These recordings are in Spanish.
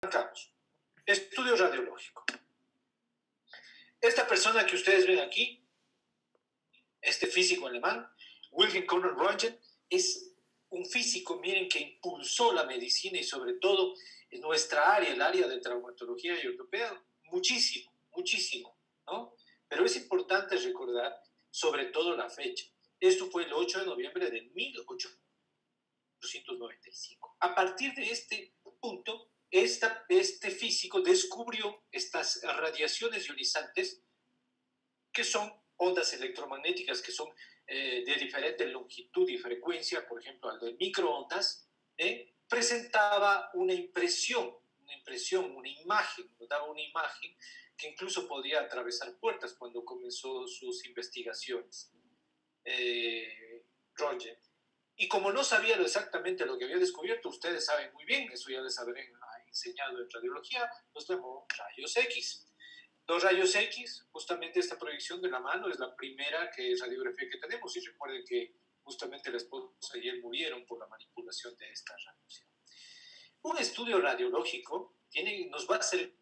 Arrancamos. Estudio radiológico. Esta persona que ustedes ven aquí, este físico alemán, Wilhelm Conrad Röntgen, es un físico, miren, que impulsó la medicina y sobre todo en nuestra área, el área de traumatología y ortopedia, muchísimo, muchísimo, ¿no? Pero es importante recordar sobre todo la fecha. Esto fue el 8 de noviembre de 1895. A partir de este punto, este físico descubrió estas radiaciones ionizantes que son ondas electromagnéticas que son de diferente longitud y frecuencia, por ejemplo, al de microondas, presentaba una impresión, una imagen, nos daba una imagen que incluso podía atravesar puertas cuando comenzó sus investigaciones. Roger. Y como no sabía exactamente lo que había descubierto, ustedes saben muy bien, eso ya les habré enseñado en radiología, los llamó rayos X. Los rayos X, justamente esta proyección de la mano es la primera radiografía que tenemos, y recuerden que justamente la esposa y él murieron por la manipulación de esta radiación. Un estudio radiológico nos va a servir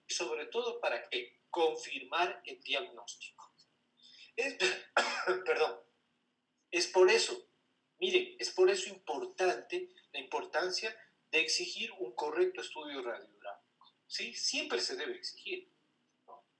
sobre todo para ¿qué? Confirmar el diagnóstico. Perdón. Es por eso, miren, es por eso importante la importancia de exigir un correcto estudio radiográfico. ¿Sí? Siempre se debe exigir.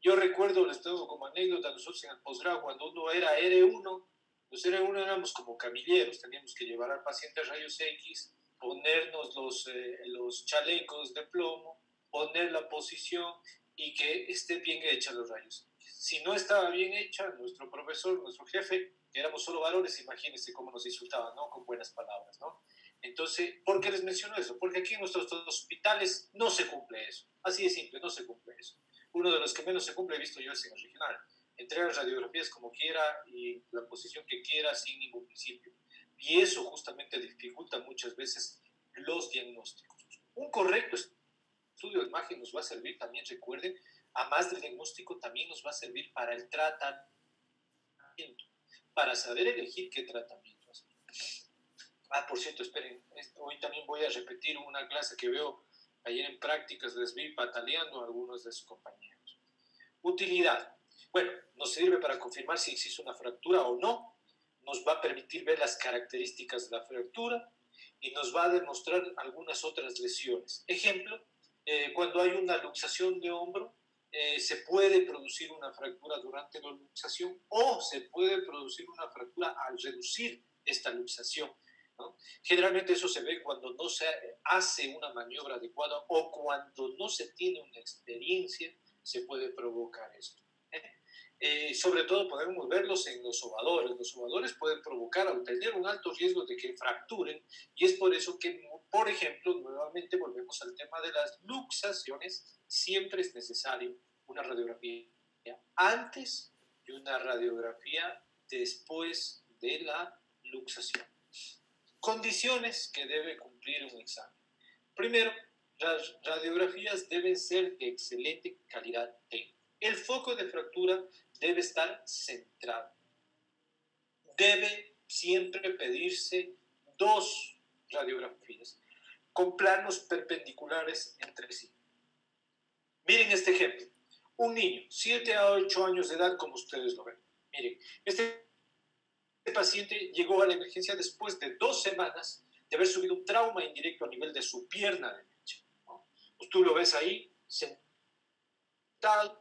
Yo recuerdo, les tengo como anécdota, nosotros en el posgrado, cuando uno era R1, los R1 éramos como camilleros, teníamos que llevar al paciente a rayos X, ponernos los chalecos de plomo, poner la posición y que esté bien hecha los rayos X. Si no estaba bien hecha, nuestro profesor, nuestro jefe, que éramos solo varones, imagínense cómo nos insultaban, ¿no? Con buenas palabras, ¿no? Entonces, ¿por qué les menciono eso? Porque aquí en nuestros hospitales no se cumple eso. Así de simple, no se cumple eso. Uno de los que menos se cumple, he visto yo, es en el regional. Entrega las radiografías como quiera y la posición que quiera sin ningún principio. Y eso justamente dificulta muchas veces los diagnósticos. Un correcto estudio de imagen nos va a servir también, recuerden, a más del diagnóstico, también nos va a servir para el tratamiento, para saber elegir qué tratamiento hacer. Por cierto, esperen, hoy también voy a repetir una clase que veo ayer en prácticas, les vi pataleando a algunos de sus compañeros. Utilidad. Bueno, nos sirve para confirmar si existe una fractura o no, nos va a permitir ver las características de la fractura y nos va a demostrar algunas otras lesiones. Ejemplo, cuando hay una luxación de hombro, se puede producir una fractura durante la luxación o se puede producir una fractura al reducir esta luxación, ¿no? Generalmente eso se ve cuando no se hace una maniobra adecuada o cuando no se tiene una experiencia, se puede provocar esto. Sobre todo podemos verlos en los sobadores. Los sobadores pueden provocar o tener un alto riesgo de que fracturen, y es por eso que, por ejemplo, nuevamente volvemos al tema de las luxaciones, siempre es necesario una radiografía antes y una radiografía después de la luxación. Condiciones que debe cumplir un examen. Primero, las radiografías deben ser de excelente calidad técnica. El foco de fractura debe estar centrado. Debe siempre pedirse 2 radiografías con planos perpendiculares entre sí. Miren este ejemplo. Un niño, 7 a 8 años de edad, como ustedes lo ven. Miren, este paciente llegó a la emergencia después de 2 semanas de haber subido un trauma indirecto a nivel de su pierna derecha, ¿no? Pues tú lo ves ahí, sentado,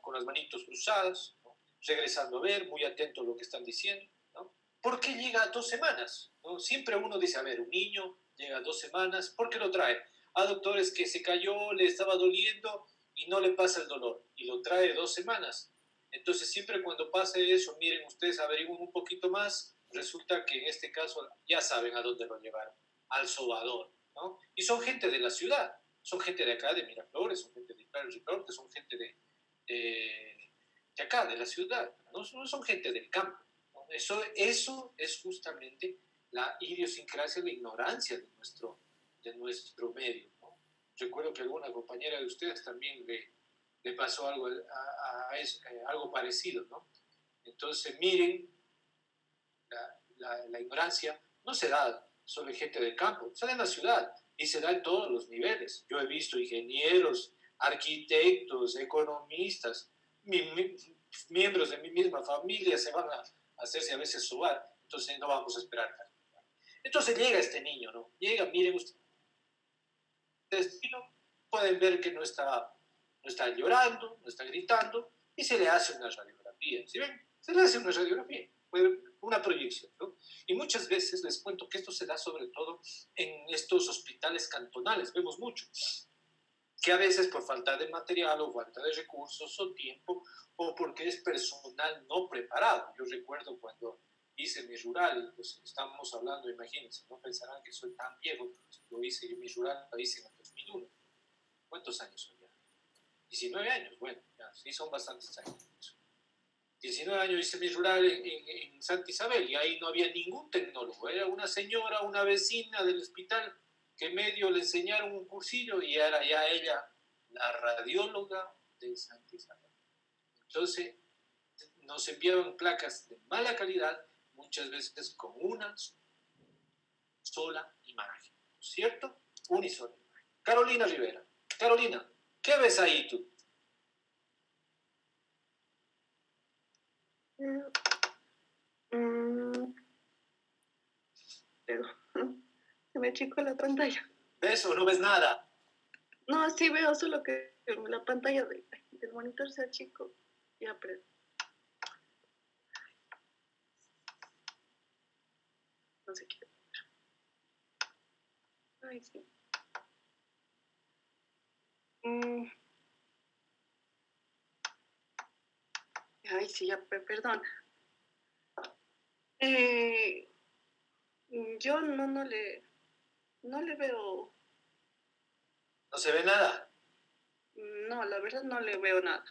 con las manitos cruzadas, ¿no? Regresando a ver, muy atento a lo que están diciendo, ¿no? ¿Por qué llega a 2 semanas? ¿No? Siempre uno dice, a ver, un niño llega a 2 semanas, ¿por qué lo trae? Doctores, que se cayó, le estaba doliendo y no le pasa el dolor, y lo trae 2 semanas. Entonces, siempre cuando pase eso, miren ustedes, averigüen un poquito más, resulta que en este caso ya saben a dónde lo llevaron, al sobador, ¿no? Y son gente de la ciudad, son gente de acá, de Miraflores, son gente de Ricaurte, son gente de acá, de la ciudad, no son gente del campo, ¿no? Eso es justamente la idiosincrasia, la ignorancia de nuestro medio, ¿no? Recuerdo que alguna compañera de ustedes también le pasó algo parecido, ¿no? Entonces, miren, la ignorancia no se da solo en gente del campo, se da en la ciudad. Y se da en todos los niveles. Yo he visto ingenieros, arquitectos, economistas, miembros de mi misma familia se van a hacerse a veces sobar, entonces no vamos a esperar. Entonces llega este niño, ¿no? Llega, miren ustedes, pueden ver que no está llorando, no está gritando, y se le hace una radiografía. ¿Sí ven? Se le hace una radiografía, una proyección, ¿no? Y muchas veces les cuento que esto se da sobre todo en estos hospitales cantonales, vemos mucho, que a veces por falta de material o falta de recursos o tiempo, o porque es personal no preparado. Yo recuerdo cuando hice mi rural, pues estamos hablando, imagínense, no pensarán que soy tan viejo, lo hice yo, mi rural lo hice en el 2001. ¿Cuántos años son ya? 19 años, bueno, ya, sí son bastantes años. 19 años hice mi rural en Santa Isabel y ahí no había ningún tecnólogo, era una señora, una vecina del hospital que medio le enseñaron un cursillo y era ya ella la radióloga de Santa Isabel. Entonces nos enviaban placas de mala calidad, muchas veces con una sola imagen, ¿cierto? Una y sola imagen. Carolina Rivera. Carolina, ¿qué ves ahí tú? Pero se me achicó la pantalla. ¿Ves o no ves nada? No, sí veo, solo que la pantalla del monitor se achicó. Ya, pero... No sé qué. Ay, sí. Ay, sí, ya, perdón. Yo no le veo. ¿No se ve nada? No, la verdad no le veo nada.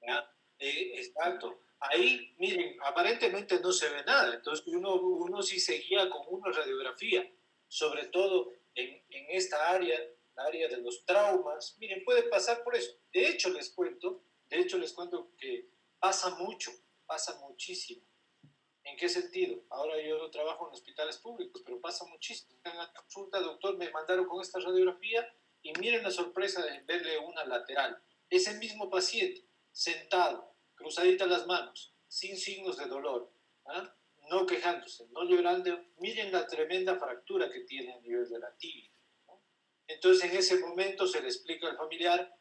¿Ya? Exacto. Ahí, miren, aparentemente no se ve nada. Entonces uno sí seguía con una radiografía, sobre todo en esta área, la área de los traumas. Miren, puede pasar por eso. De hecho, les cuento que pasa mucho, pasa muchísimo. ¿En qué sentido? Ahora yo trabajo en hospitales públicos, pero pasa muchísimo. En la consulta, doctor, me mandaron con esta radiografía y miren la sorpresa de verle una lateral. Ese mismo paciente, sentado, cruzaditas las manos, sin signos de dolor, ¿ah? No quejándose, no llorando. Miren la tremenda fractura que tiene a nivel de la tibia, ¿no? Entonces en ese momento se le explica al familiar,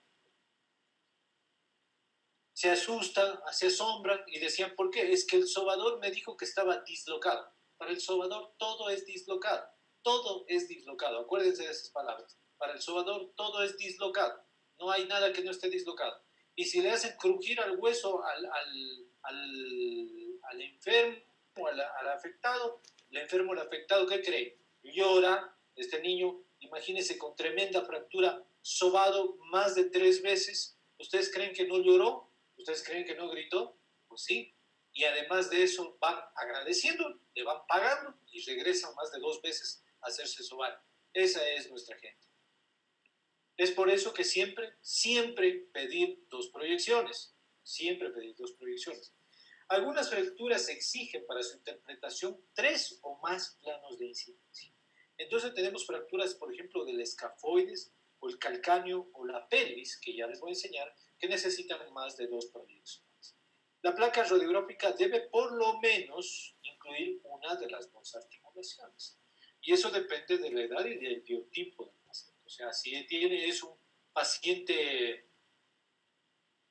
se asustan, se asombran y decían, ¿por qué? Es que el sobador me dijo que estaba dislocado. Para el sobador todo es dislocado, todo es dislocado, acuérdense de esas palabras. Para el sobador todo es dislocado, no hay nada que no esté dislocado. Y si le hacen crujir al hueso al enfermo, al afectado, el enfermo, el afectado, ¿qué cree? Llora, este niño, imagínense con tremenda fractura, sobado más de 3 veces. ¿Ustedes creen que no lloró? ¿Ustedes creen que no gritó? Pues sí. Y además de eso van agradeciendo, le van pagando y regresan más de 2 veces a hacerse sobar. Esa es nuestra gente. Es por eso que siempre pedir 2 proyecciones. Siempre pedir 2 proyecciones. Algunas fracturas exigen para su interpretación 3 o más planos de incidencia. Entonces tenemos fracturas, por ejemplo, del escafoides o el calcáneo o la pelvis, que ya les voy a enseñar, que necesitan más de 2 proyecciones. La placa radiográfica debe por lo menos incluir una de las 2 articulaciones. Y eso depende de la edad y del biotipo del paciente. O sea, si es un paciente,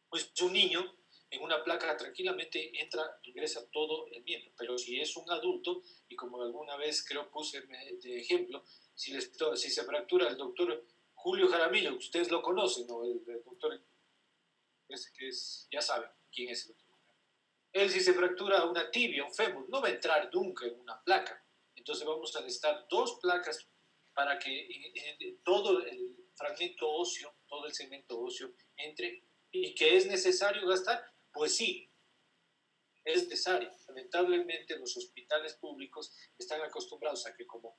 pues un niño, en una placa tranquilamente ingresa todo el miembro. Pero si es un adulto, y como alguna vez creo puse de ejemplo, si se fractura el doctor Julio Jaramillo, ustedes lo conocen, ¿no? El doctor ya saben quién es el doctor. Él, si se fractura una tibia, un fémur, no va a entrar nunca en una placa. Entonces vamos a necesitar 2 placas para que todo el fragmento óseo, todo el segmento óseo entre. ¿Y que es necesario gastar? Pues sí, es necesario. Lamentablemente los hospitales públicos están acostumbrados a que como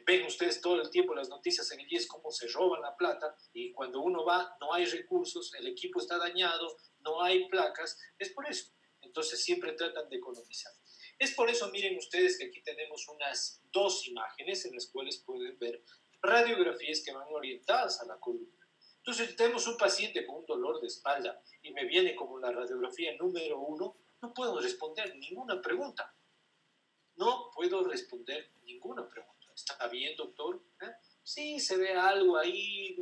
ven ustedes todo el tiempo las noticias en el IES cómo se roban la plata y cuando uno va no hay recursos, el equipo está dañado, no hay placas, es por eso. Entonces siempre tratan de economizar. Es por eso, miren ustedes que aquí tenemos unas 2 imágenes en las cuales pueden ver radiografías que van orientadas a la columna. Entonces, si tenemos un paciente con un dolor de espalda y me viene como la radiografía número 1, no puedo responder ninguna pregunta. No puedo responder ninguna pregunta. ¿Está bien, doctor? Sí, se ve algo ahí.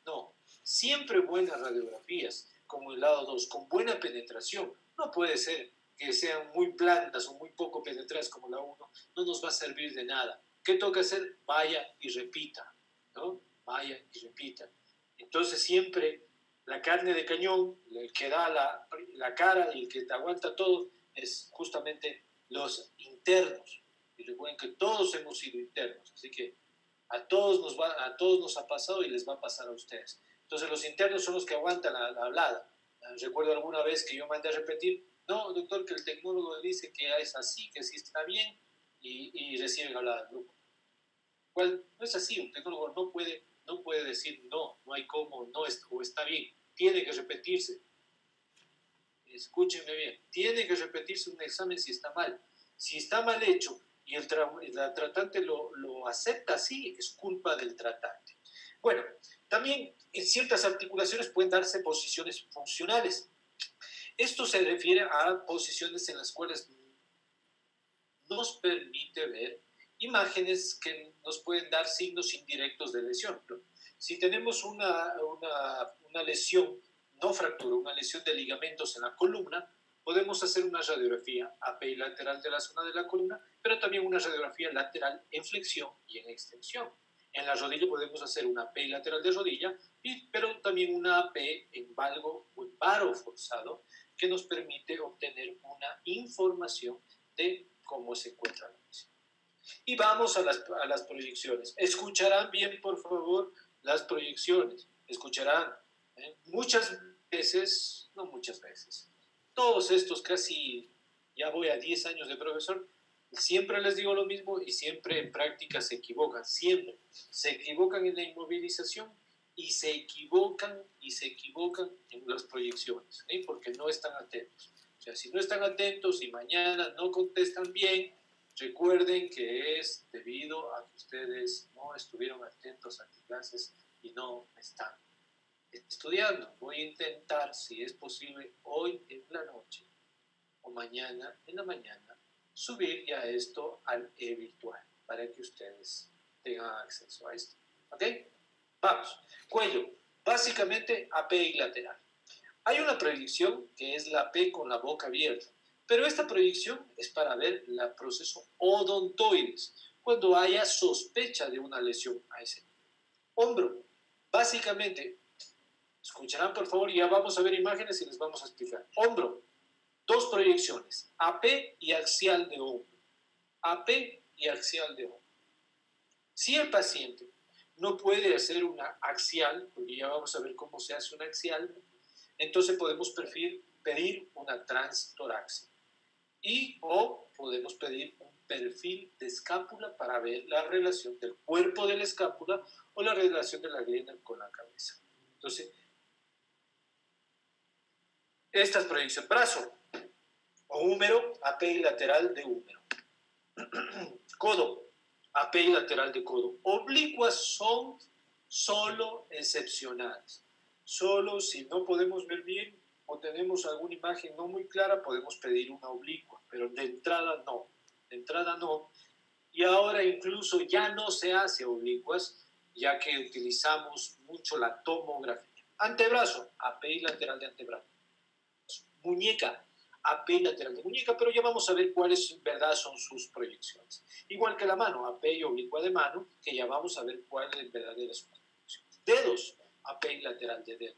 No, siempre buenas radiografías, como el lado 2, con buena penetración. No puede ser que sean muy blandas o muy poco penetradas como la 1, no nos va a servir de nada. ¿Qué toca hacer? Vaya y repita, ¿no? Vaya y repita. Entonces siempre la carne de cañón, el que da la cara y el que te aguanta todo, es justamente los internos. Y recuerden que todos hemos sido internos, así que a todos nos ha pasado y les va a pasar a ustedes. Entonces los internos son los que aguantan la hablada. Recuerdo alguna vez que yo mandé a repetir, no, doctor, que el tecnólogo dice que es así, que sí está bien, y reciben hablada del grupo. Well, no es así, un tecnólogo no puede decir no hay cómo, no o está bien, tiene que repetirse. Escúchenme bien, tiene que repetirse un examen si está mal. Si está mal hecho y el tratante lo acepta así, es culpa del tratante. Bueno, también en ciertas articulaciones pueden darse posiciones funcionales. Esto se refiere a posiciones en las cuales nos permite ver imágenes que nos pueden dar signos indirectos de lesión. Si tenemos una lesión, no fractura, una lesión de ligamentos en la columna, podemos hacer una radiografía API lateral de la zona de la columna, pero también una radiografía lateral en flexión y en extensión. En la rodilla podemos hacer una API lateral de rodilla, pero también una AP en valgo o en varo forzado, que nos permite obtener una información de cómo se encuentra la lesión. Y vamos a las proyecciones. Escucharán bien, por favor, las proyecciones. Escucharán muchas veces, no muchas veces, todos estos casi, ya voy a 10 años de profesor, siempre les digo lo mismo y siempre en práctica se equivocan, siempre. Se equivocan en la inmovilización y se equivocan en las proyecciones, porque no están atentos. O sea, si no están atentos y mañana no contestan bien, recuerden que es debido a que ustedes no estuvieron atentos a las clases y no están estudiando. Voy a intentar, si es posible, hoy en la noche o mañana en la mañana, subir ya esto al e-virtual para que ustedes tengan acceso a esto. ¿Ok? Vamos. Cuello. Básicamente API lateral. Hay una proyección que es la P con la boca abierta, pero esta proyección es para ver el proceso odontoides, cuando haya sospecha de una lesión a ese nivel. Hombro. Básicamente, escucharán por favor y ya vamos a ver imágenes y les vamos a explicar. Hombro. Dos proyecciones, AP y axial de hombro. AP y axial de hombro. Si el paciente no puede hacer una axial, porque ya vamos a ver cómo se hace una axial, entonces podemos pedir una transtorácica. O podemos pedir un perfil de escápula para ver la relación del cuerpo de la escápula o la relación de la glena con la cabeza. Entonces, esta es proyección brazo o húmero, API lateral de húmero. Codo, API lateral de codo. Oblicuas son solo excepcionales. Solo si no podemos ver bien o tenemos alguna imagen no muy clara, podemos pedir una oblicua, pero de entrada no. De entrada no. Y ahora incluso ya no se hace oblicuas, ya que utilizamos mucho la tomografía. Antebrazo, API lateral de antebrazo. Muñeca, API lateral de muñeca, pero ya vamos a ver cuáles en verdad son sus proyecciones. Igual que la mano, API oblicua de mano, que ya vamos a ver cuáles en verdad son sus proyecciones. Dedos, API lateral de dedo.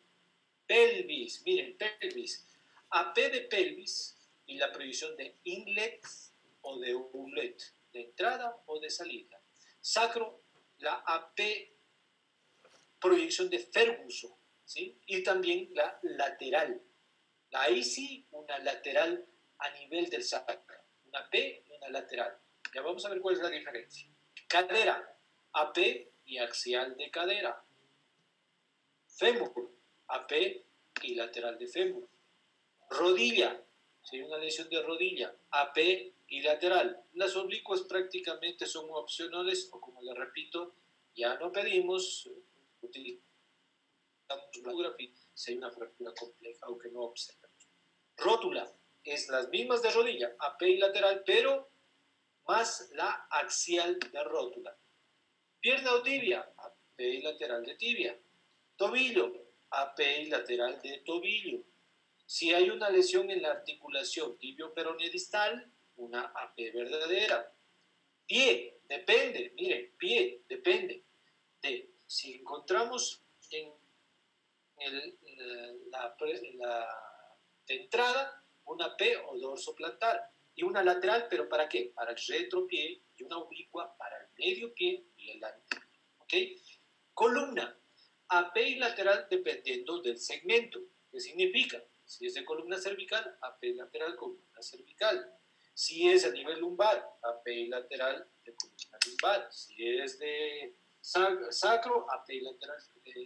Pelvis, miren, pelvis. AP de pelvis y la proyección de inlet o de outlet, de entrada o de salida. Sacro, la AP proyección de Ferguson, ¿sí? Y también la lateral. Ahí sí, una lateral a nivel del sacro. Una P y una lateral. Ya vamos a ver cuál es la diferencia. Cadera, AP y axial de cadera. Fémur, AP y lateral de fémur. Rodilla, si hay una lesión de rodilla, AP y lateral. Las oblicuas prácticamente son opcionales o, como les repito, Ya no pedimos utilizamos la radiografía si hay una fractura compleja o que no observamos. Rótula es las mismas de rodilla, AP y lateral, pero más la axial de rótula. Pierna o tibia, AP y lateral de tibia. Tobillo, AP y lateral de tobillo. Si hay una lesión en la articulación tibio-peroné distal, una AP verdadera. Pie, depende, miren, pie, depende de si encontramos en la de entrada una P o dorso plantar y una lateral, pero ¿para qué? Para el retropié y una oblicua para el medio pie y el anterior. ¿Ok? Columna, AP y lateral dependiendo del segmento. ¿Qué significa? Si es de columna cervical, AP lateral, columna cervical. Si es a nivel lumbar, AP y lateral de columna lumbar. Si es de sacro, AP y lateral.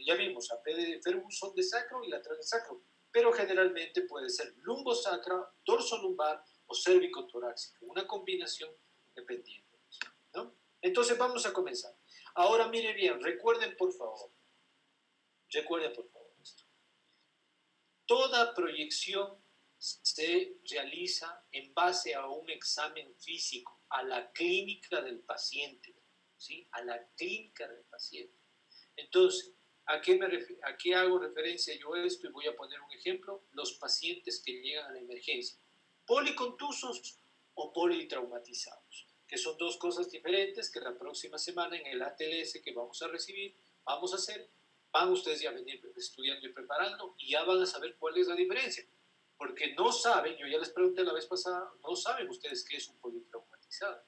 Ya vimos, AP de Ferguson de sacro y lateral de sacro. Pero generalmente puede ser lumbosacra, dorsolumbar o cérvico-torácico. Una combinación dependiendo. ¿No? Entonces vamos a comenzar. Ahora mire bien, recuerden por favor esto. Toda proyección se realiza en base a un examen físico, a la clínica del paciente, ¿sí? A la clínica del paciente. Entonces, ¿a qué hago referencia yo a esto? Y voy a poner un ejemplo, los pacientes que llegan a la emergencia, policontusos o politraumatizados, que son dos cosas diferentes que la próxima semana en el ATLS que vamos a recibir, vamos a hacer, van ustedes ya a venir estudiando y preparando y ya van a saber cuál es la diferencia. Porque no saben, yo ya les pregunté la vez pasada, no saben ustedes qué es un politraumatizado.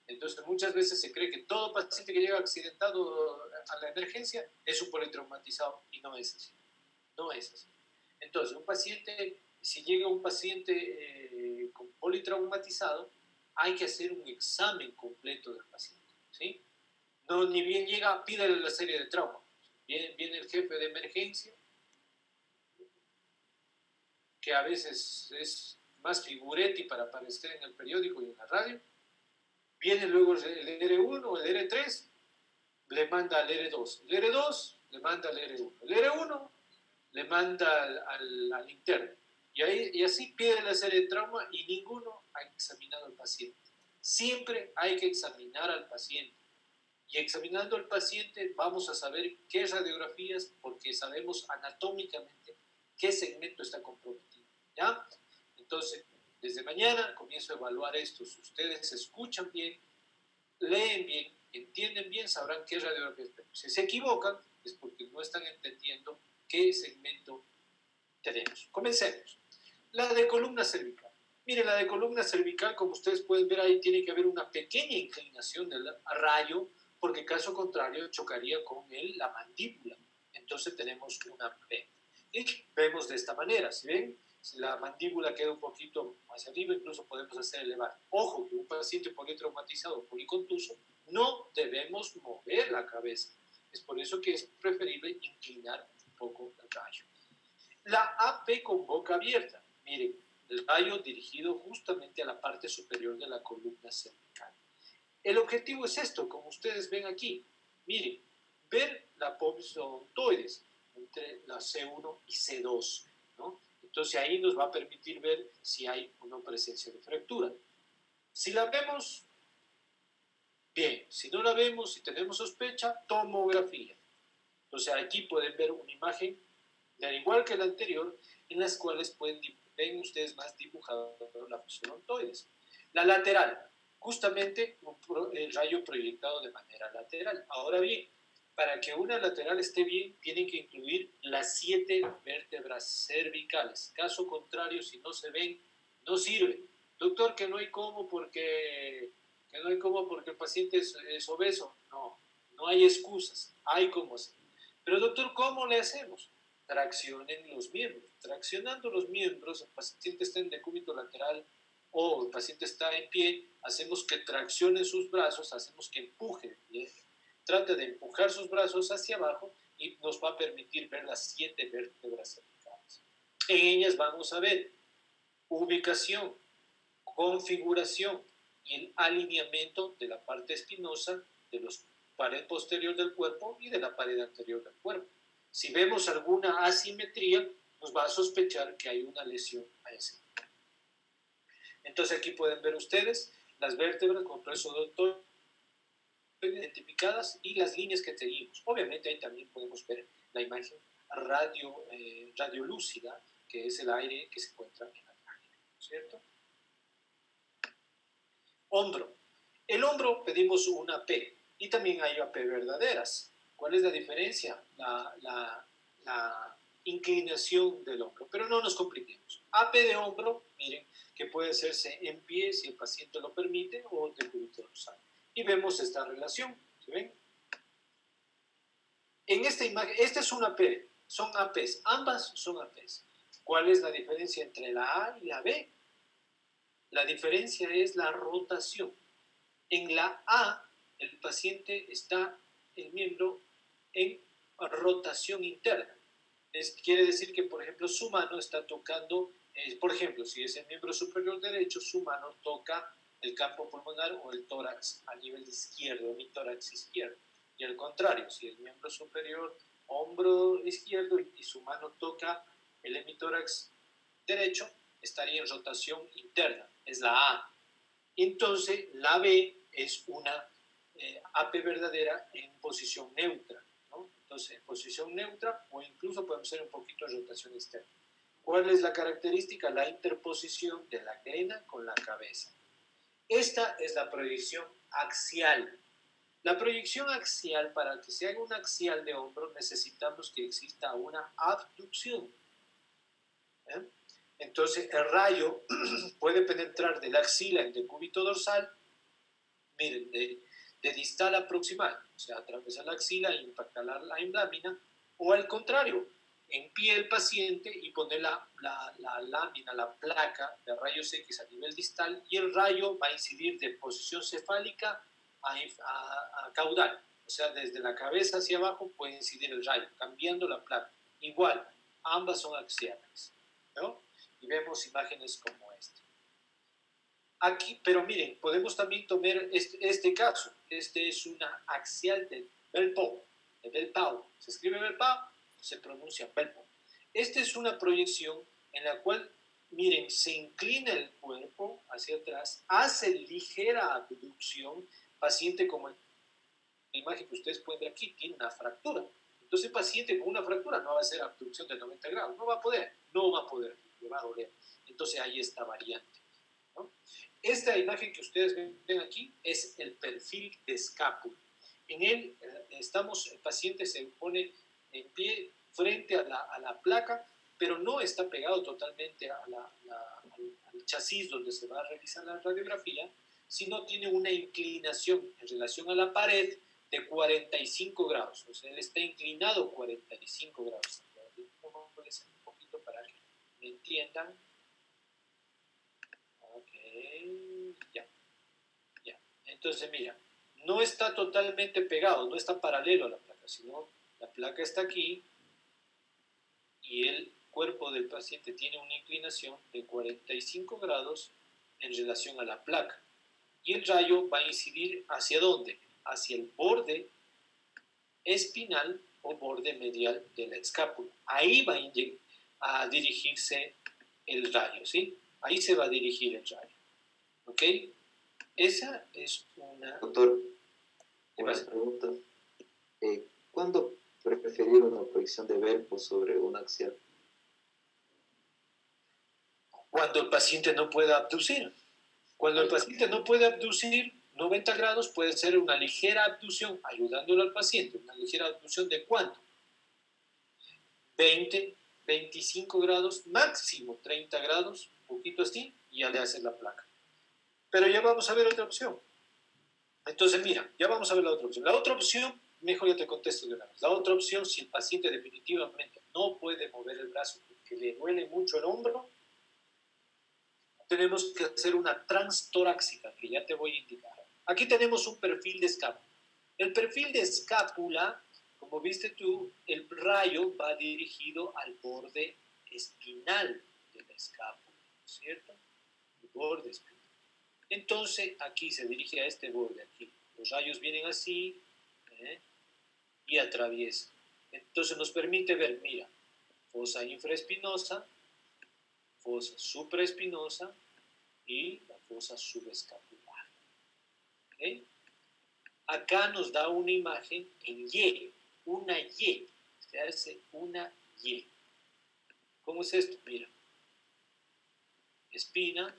Entonces muchas veces se cree que todo paciente que llega accidentado a la emergencia es un politraumatizado y no es así. No es así. Entonces un paciente, si llega un paciente con politraumatizado, hay que hacer un examen completo del paciente. ¿Sí? No, ni bien llega, pídale la serie de trauma. Viene el jefe de emergencia, que a veces es más figuretti para aparecer en el periódico y en la radio. Viene luego el R1, el R3, le manda al R2. El R2 le manda al R1. El R1 le manda al interno. Y así pierde la serie de trauma y ninguno ha examinado al paciente. Siempre hay que examinar al paciente. Y examinando al paciente vamos a saber qué radiografías, porque sabemos anatómicamente qué segmento está comprometido. ¿Ya? Entonces, desde mañana comienzo a evaluar esto. Si ustedes escuchan bien, leen bien, entienden bien, sabrán qué radiografía es. Si se equivocan, es porque no están entendiendo qué segmento tenemos. Comencemos. La de columna cervical. Miren, la de columna cervical, como ustedes pueden ver ahí, tiene que haber una pequeña inclinación del rayo, porque caso contrario chocaría con la mandíbula. Entonces tenemos una P. Y vemos de esta manera, ¿sí ven? Si la mandíbula queda un poquito hacia arriba, incluso podemos hacer elevar. Ojo, que un paciente politraumatizado o policontuso no debemos mover la cabeza. Es por eso que es preferible inclinar un poco el rayo. La AP con boca abierta. Miren, el rayo dirigido justamente a la parte superior de la columna cervical. El objetivo es esto, como ustedes ven aquí. Miren, ver la apopsodontoides entre la C1 y C2, ¿no? Entonces ahí nos va a permitir ver si hay o no presencia de fractura. Si la vemos, bien. Si no la vemos, si tenemos sospecha, tomografía. Entonces aquí pueden ver una imagen, al igual que la anterior, en las cuales ven ustedes más dibujado la apopsodontoides. La lateral, justamente el rayo proyectado de manera lateral. Ahora bien, para que una lateral esté bien, tienen que incluir las 7 vértebras cervicales. Caso contrario, si no se ven, no sirve. Doctor, que no hay cómo porque el paciente es obeso. No, no hay excusas, hay cómo hacer. Pero doctor, ¿cómo le hacemos? Traccionen los miembros. Traccionando los miembros, el paciente está en decúbito lateral o el paciente está en pie, hacemos que traccione sus brazos, hacemos que empuje. Trate de empujar sus brazos hacia abajo y nos va a permitir ver las 7 vértebras cervicales. En ellas vamos a ver ubicación, configuración y el alineamiento de la parte espinosa de los pared posterior del cuerpo y de la pared anterior del cuerpo. Si vemos alguna asimetría, nos va a sospechar que hay una lesión a ese nivel. Entonces aquí pueden ver ustedes las vértebras con preso doctor identificadas y las líneas que seguimos. Obviamente ahí también podemos ver la imagen radiolúcida, que es el aire que se encuentra en la máquina, ¿cierto? Hombro. El hombro pedimos una P y también hay AP verdaderas. ¿Cuál es la diferencia? La inclinación del hombro. Pero no nos compliquemos. AP de hombro, miren, que puede hacerse en pie si el paciente lo permite o de cúbito dorsal. Y vemos esta relación. ¿Se ven? En esta imagen, esta es una P, son APs, ambas son APs. ¿Cuál es la diferencia entre la A y la B? La diferencia es la rotación. En la A, el paciente está, el miembro, en rotación interna. Quiere decir que, por ejemplo, su mano está tocando, por ejemplo, si es el miembro superior derecho, su mano toca el campo pulmonar o el tórax a nivel izquierdo, mi tórax izquierdo. Y al contrario, si el miembro superior, hombro izquierdo y su mano toca el hemitórax derecho, estaría en rotación interna, es la A. Entonces, la B es una AP verdadera en posición neutra, ¿no? Entonces, en posición neutra o incluso podemos hacer un poquito de rotación externa. ¿Cuál es la característica? La interposición de la glena con la cabeza. Esta es la proyección axial. La proyección axial, para que se haga una axial de hombro, necesitamos que exista una abducción. ¿Eh? Entonces, el rayo puede penetrar de la axila en decúbito dorsal, miren, de distal a proximal, o sea, atravesar la axila e impactar la lámina, o al contrario, en pie el paciente y poner la lámina, la placa de rayos X a nivel distal, y el rayo va a incidir de posición cefálica a caudal, o sea, desde la cabeza hacia abajo puede incidir el rayo, cambiando la placa. Igual, ambas son axiales, ¿no? Y vemos imágenes como esta. Aquí, pero miren, podemos también tomar este caso. Este es una axial de Bell-Pau. Se escribe Bell-Pau, se pronuncia Bell-Pau. Esta es una proyección en la cual, miren, se inclina el cuerpo hacia atrás, hace ligera abducción, paciente como la imagen que ustedes pueden ver aquí, tiene una fractura. Entonces el paciente con una fractura no va a hacer abducción de 90 grados, no va a poder, le va a doler. Entonces ahí está variante, ¿no? Esta imagen que ustedes ven aquí es el perfil de escápula. En él el paciente se pone en pie frente a la placa, pero no está pegado totalmente al chasis donde se va a realizar la radiografía, sino tiene una inclinación en relación a la pared de 45 grados. O sea, él está inclinado 45 grados. Vamos a poner un poquito para que me entiendan. Ok, ya. Entonces, mira, no está totalmente pegado, no está paralelo a la placa, sino la placa está aquí y el cuerpo del paciente tiene una inclinación de 45 grados en relación a la placa. Y el rayo va a incidir ¿hacia dónde? Hacia el borde espinal o borde medial de la escápula. Ahí va a dirigirse el rayo, ¿sí? Ahí se va a dirigir el rayo. ¿Ok? Esa es una... Doctor, una pregunta. ¿Cuándo preferir una proyección de Bell-Pau sobre un axial? Cuando el paciente no pueda abducir. Cuando el paciente no puede abducir 90 grados, puede ser una ligera abducción, ayudándolo al paciente. ¿Una ligera abducción de cuánto? 20, 25 grados, máximo 30 grados, un poquito así, y ya le hace la placa. Pero ya vamos a ver otra opción. Entonces, mira, ya vamos a ver la otra opción. La otra opción, mejor ya te contesto de una vez. La otra opción, si el paciente definitivamente no puede mover el brazo porque le duele mucho el hombro, tenemos que hacer una transtorácica, que ya te voy a indicar. Aquí tenemos un perfil de escápula. El perfil de escápula, como viste tú, el rayo va dirigido al borde espinal de la escápula, ¿cierto? El borde espinal. Entonces, aquí se dirige a este borde, aquí. Los rayos vienen así, y atraviesa. Entonces nos permite ver, mira, fosa infraespinosa, fosa supraespinosa y la fosa subescapular. ¿Okay? Acá nos da una imagen en Y, una Y, se hace una Y. ¿Cómo es esto? Mira, espina,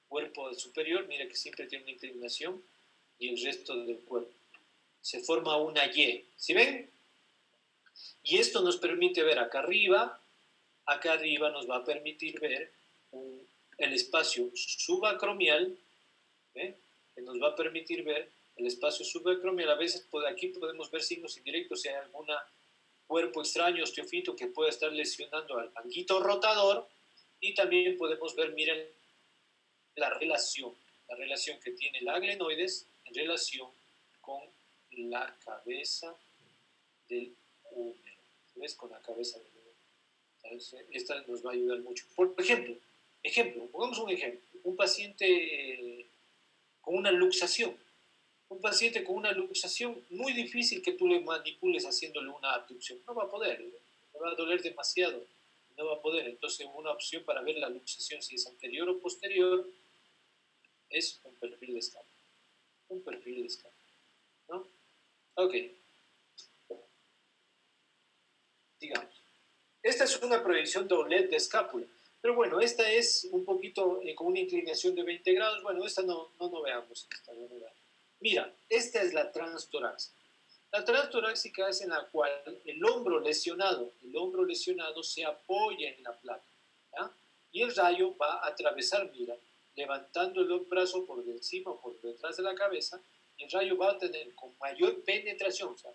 cuerpo superior, mira que siempre tiene una inclinación, y el resto del cuerpo. Se forma una Y, ¿sí ven? Y esto nos permite ver acá arriba nos va a permitir ver el espacio subacromial, ¿eh? Que nos va a permitir ver el espacio subacromial. A veces aquí podemos ver signos indirectos, si hay algún cuerpo extraño, osteofito, que pueda estar lesionando al manguito rotador, y también podemos ver, miren, la relación que tiene la glenoides en relación con la cabeza del húmero. ¿Ves? Con la cabeza del húmero. Entonces, esta nos va a ayudar mucho. Por ejemplo, pongamos un ejemplo. Un paciente con una luxación. Un paciente con una luxación, muy difícil que tú le manipules haciéndole una abducción. No va a poder, le va a doler demasiado. No va a poder. Entonces, una opción para ver la luxación, si es anterior o posterior, es un perfil de escápula. Un perfil de escápula, ¿no? Ok. Digamos. Esta es una proyección doblez de escápula. Pero bueno, esta es un poquito con una inclinación de 20 grados. Bueno, esta no veamos. Mira, esta es la transtorácica. La transtorácica es en la cual el hombro lesionado se apoya en la placa, ¿ya? Y el rayo va a atravesar, mira, levantando el brazo por encima o por detrás de la cabeza. El rayo va a tener con mayor penetración, o sea,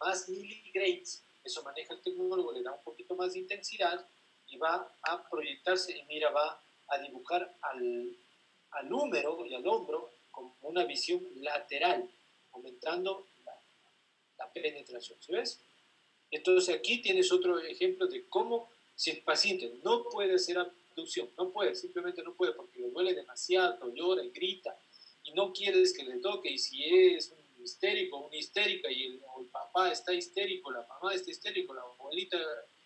más miligrates. Eso maneja el tecnólogo, le da un poquito más de intensidad y va a proyectarse y mira, va a dibujar al húmero y al hombro con una visión lateral, aumentando la penetración, ¿sí ves? Entonces aquí tienes otro ejemplo de cómo, si el paciente no puede hacer abducción, simplemente no puede porque le duele demasiado, llora y grita, y no quieres que le toque, y si es un histérico, una histérica, y el papá está histérico, la mamá está histérico, la abuelita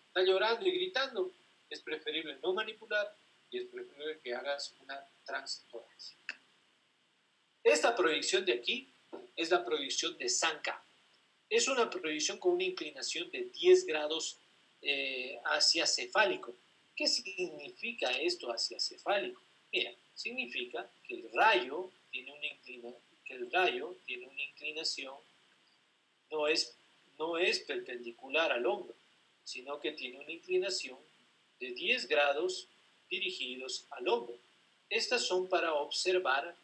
está llorando y gritando, es preferible no manipular y es preferible que hagas una transtorácica. Esta proyección de aquí es la proyección de Sanka. Es una proyección con una inclinación de 10 grados hacia cefálico. ¿Qué significa esto hacia cefálico? Mira, significa que el rayo tiene una inclinación, no es perpendicular al hombro, sino que tiene una inclinación de 10 grados dirigidos al hombro. Estas son para observar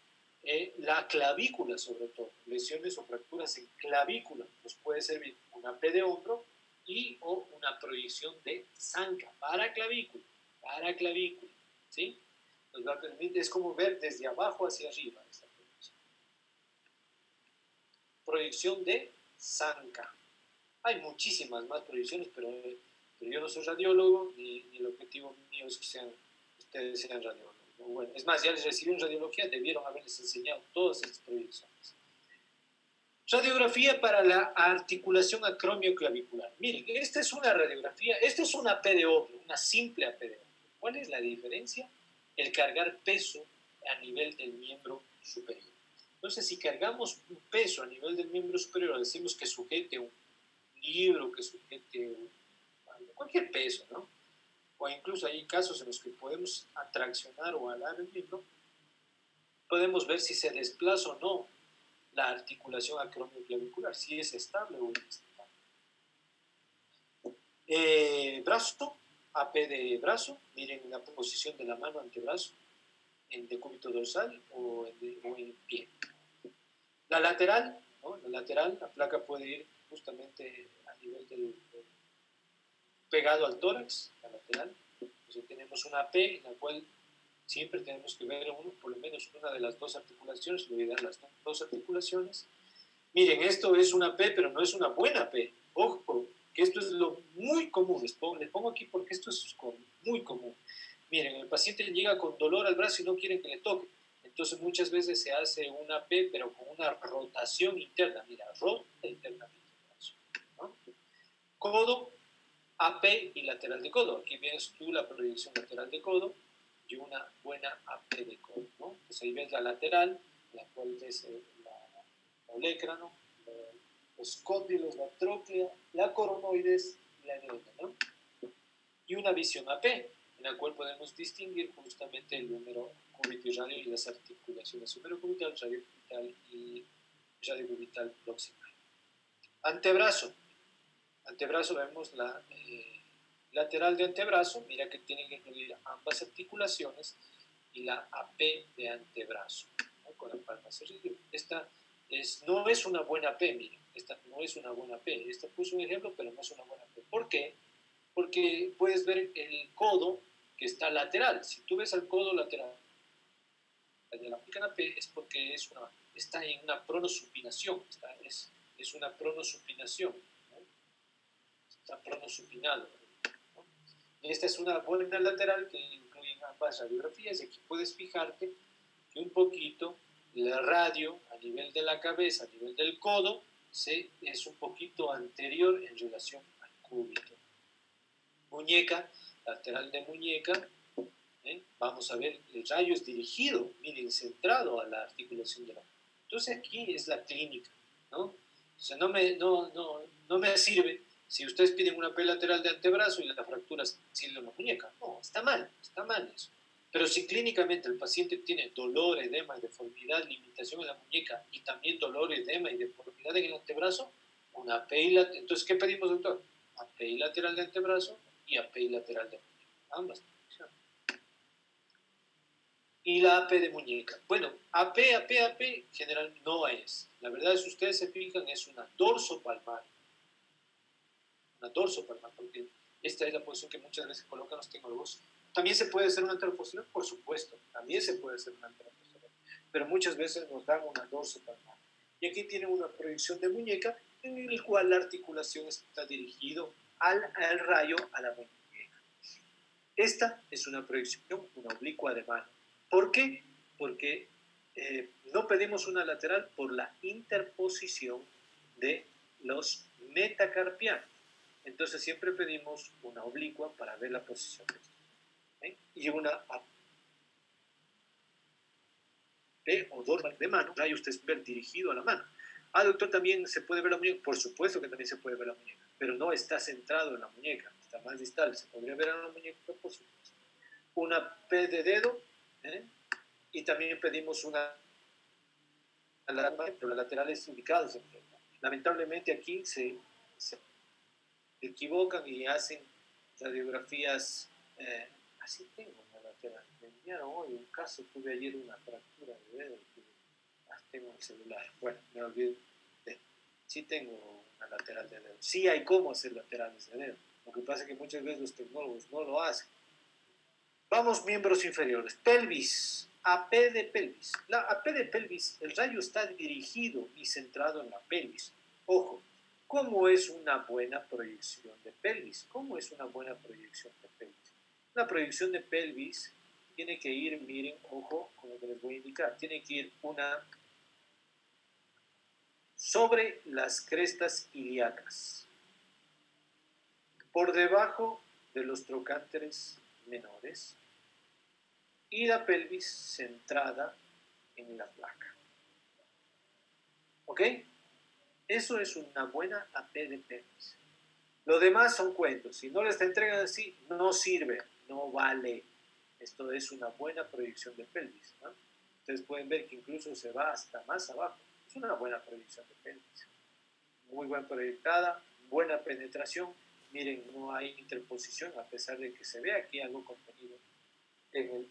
la clavícula, sobre todo, lesiones o fracturas en clavícula. Nos puede servir una P de hombro o una proyección de Sanka para clavícula, ¿sí? Nos va a permitir, es como ver desde abajo hacia arriba esta proyección de Sanka. Hay muchísimas más proyecciones, pero yo no soy radiólogo y el objetivo mío es que ustedes sean radiólogos. Bueno, es más, ya les recibí en radiología, debieron haberles enseñado todas estas proyecciones. Radiografía para la articulación acromioclavicular. Miren, esta es una radiografía, esta es una AP de hombro, una simple AP de hombro. ¿Cuál es la diferencia? El cargar peso a nivel del miembro superior. Entonces, si cargamos un peso a nivel del miembro superior, decimos que sujete un libro, que sujete cualquier peso, ¿no? O incluso hay casos en los que podemos atraccionar o alar el miembro, podemos ver si se desplaza o no la articulación acromioclavicular, si es estable o inestable. Brazo, AP de brazo, miren la posición de la mano antebrazo, en decúbito dorsal o en pie. La lateral, ¿no? La placa puede ir justamente a nivel pegado al tórax, la lateral. Entonces tenemos una P en la cual siempre tenemos que ver por lo menos una de las dos articulaciones, voy a dar las dos articulaciones. Miren, esto es una P, pero no es una buena P. Ojo, que esto es lo muy común. Les pongo aquí porque esto es muy común. Miren, el paciente llega con dolor al brazo y no quieren que le toque. Entonces muchas veces se hace una P, pero con una rotación interna. Mira, rota internamente el brazo, ¿no? Codo, AP y lateral de codo. Aquí ves tú la proyección lateral de codo y una buena AP de codo, ¿no? Entonces ahí ves la lateral, la cual es el olecrano, los cóndilos, la tróclea, la coronoides y la neota, ¿no? Y una visión AP, en la cual podemos distinguir justamente el número cúbito y radio y las articulaciones superocubital, radiocubital y radiocubital proximal. Antebrazo. Antebrazo, vemos la lateral de antebrazo, mira que tienen que incluir ambas articulaciones y la AP de antebrazo, ¿no? Con la palma hacia arriba. Esta no es una buena P, miren, esta no es una buena P. Esta puso un ejemplo, pero no es una buena P. ¿Por qué? Porque puedes ver el codo que está lateral. Si tú ves el codo lateral de la P es porque está en una pronosupinación, es una pronosupinación, ¿no? Está pronosupinado, ¿no? Y esta es una buena lateral que incluye ambas radiografías, y aquí puedes fijarte que un poquito la radio a nivel de la cabeza, a nivel del codo, es un poquito anterior en relación al cúbito. Muñeca, lateral de muñeca, vamos a ver, el rayo es dirigido, miren, centrado a la articulación de la muñeca. Entonces aquí es la clínica, ¿no? O sea, no me sirve si ustedes piden una P lateral de antebrazo y la fractura sigue en la muñeca. No, está mal eso. Pero si clínicamente el paciente tiene dolor, edema y deformidad, limitación en la muñeca y también dolor, edema y deformidad en el antebrazo, una PI lateral. Entonces, ¿qué pedimos, doctor? API lateral de antebrazo y API lateral de muñeca. Ambas. Y la AP de muñeca. Bueno, AP general no es. La verdad, si ustedes se fijan, es una dorsopalmar. Una dorsopalmar, porque esta es la posición que muchas veces colocan los tecnólogos. ¿También se puede hacer una anteroposterior? Por supuesto, también se puede hacer una anteroposterior. Pero muchas veces nos dan una dorsopalmar. Y aquí tienen una proyección de muñeca en el cual la articulación está dirigido al rayo a la muñeca. Esta es una proyección, una oblicua de mano. ¿Por qué? Porque no pedimos una lateral por la interposición de los metacarpianos. Entonces siempre pedimos una oblicua para ver la posición de esto. Y una AP o dorsal de mano, rayo ustedes ver dirigido a la mano. Doctor, ¿también se puede ver la muñeca? Por supuesto que también se puede ver la muñeca, pero no está centrado en la muñeca, está más distal. ¿Se podría ver en la muñeca? Por supuesto. Una P de dedo, y también pedimos una lateral, pero la lateral es indicada. Lamentablemente aquí se equivocan y hacen radiografías. Así tengo una lateral. Me enviaron hoy un caso, tuve ayer una fractura de dedo. Tengo el celular. Bueno, me olvidé. Sí tengo una lateral de dedo. Sí hay cómo hacer laterales de dedo. Lo que pasa es que muchas veces los tecnólogos no lo hacen. Vamos, miembros inferiores. Pelvis. AP de pelvis. La AP de pelvis, el rayo está dirigido y centrado en la pelvis. Ojo, ¿cómo es una buena proyección de pelvis? ¿Cómo es una buena proyección de pelvis? La proyección de pelvis tiene que ir, miren, ojo, como que les voy a indicar, tiene que ir una sobre las crestas ilíacas, por debajo de los trocánteres menores, y la pelvis centrada en la placa. ¿Ok? Eso es una buena AP de pelvis. Lo demás son cuentos. Si no les entregan así, no sirve, no vale. Esto es una buena proyección de pelvis, ¿no? Ustedes pueden ver que incluso se va hasta más abajo. Es una buena proyección de pelvis. Muy bien proyectada, buena penetración. Miren, no hay interposición, a pesar de que se ve aquí algo contenido en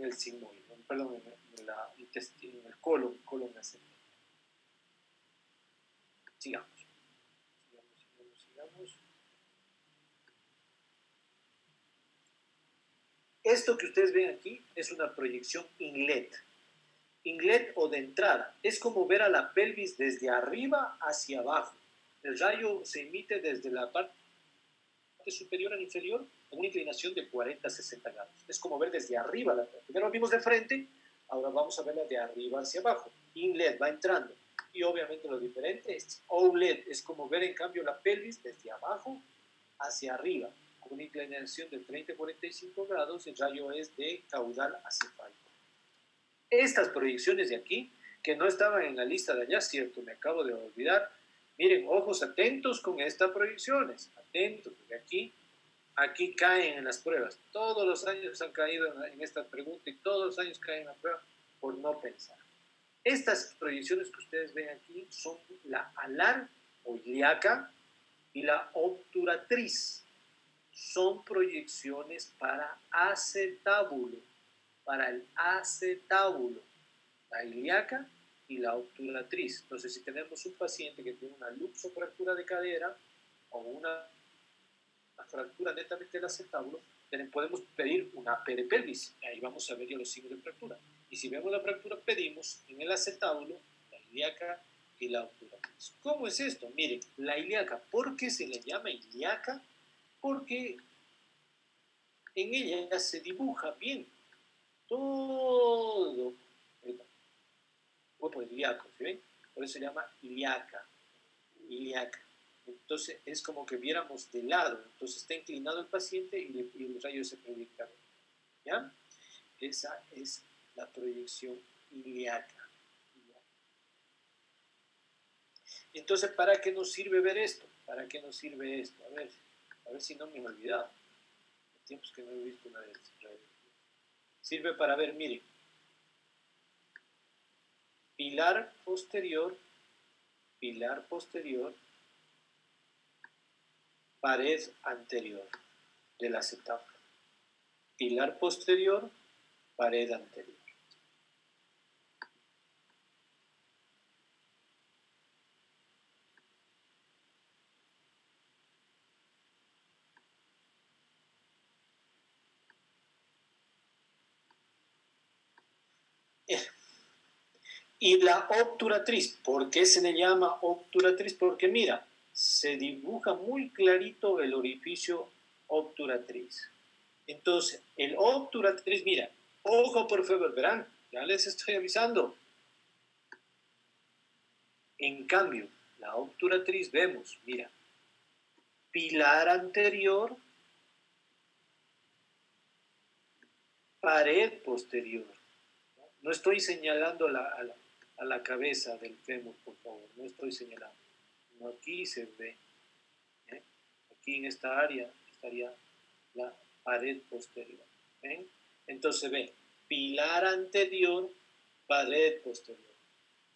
el sigmoide, perdón, en el colon ascendente. Sigamos. Esto que ustedes ven aquí es una proyección inlet. Inlet o de entrada. Es como ver a la pelvis desde arriba hacia abajo. El rayo se emite desde la parte superior al inferior en una inclinación de 40 a 60 grados. Es como ver desde arriba la pelvis. Primero lo vimos de frente, Ahora vamos a verla de arriba hacia abajo. Inlet va entrando. Y obviamente lo diferente es outlet. Es como ver en cambio la pelvis desde abajo hacia arriba. Con una inclinación de 30 a 45 grados. El rayo es de caudal acefálico. Estas proyecciones de aquí, que no estaban en la lista de allá, cierto, me acabo de olvidar. Miren, ojos atentos con estas proyecciones. Atentos, porque aquí caen en las pruebas. Todos los años han caído en esta pregunta y todos los años caen en la prueba por no pensar. Estas proyecciones que ustedes ven aquí son la alar o ilíaca y la obturatriz. Son proyecciones para acetábulo, para el acetábulo, la ilíaca y la obturatriz. Entonces, si tenemos un paciente que tiene una luxofractura de cadera o una fractura netamente del acetábulo, podemos pedir una peripelvis. Ahí vamos a ver ya los signos de fractura. Y si vemos la fractura, pedimos en el acetábulo la ilíaca y la obturatriz. ¿Cómo es esto? Miren, la ilíaca, ¿por qué se le llama ilíaca? Porque en ella se dibuja bien todo el cuerpo ilíaco, ¿sí ven? Por eso se llama ilíaca. Entonces es como que viéramos de lado, entonces está inclinado el paciente y el rayo se proyecta. ¿Ya? Esa es la proyección ilíaca. Entonces, ¿para qué nos sirve ver esto? ¿Para qué nos sirve esto? A ver si no me he olvidado. Hay tiempos que no he visto una vez. Sirve para ver, miren, pilar posterior, pared anterior del acetábulo. Pilar posterior, pared anterior. Y la obturatriz, ¿por qué se le llama obturatriz? Porque mira, se dibuja muy clarito el orificio obturatriz. Entonces, el obturatriz, mira, ojo por favor, verán, ya les estoy avisando. En cambio, la obturatriz vemos, mira, pilar anterior, pared posterior. No estoy señalando a la cabeza del fémur, por favor, no estoy señalando. No, aquí se ve, ¿eh? Aquí en esta área estaría la pared posterior. ¿Ven? Entonces ve, pilar anterior, pared posterior.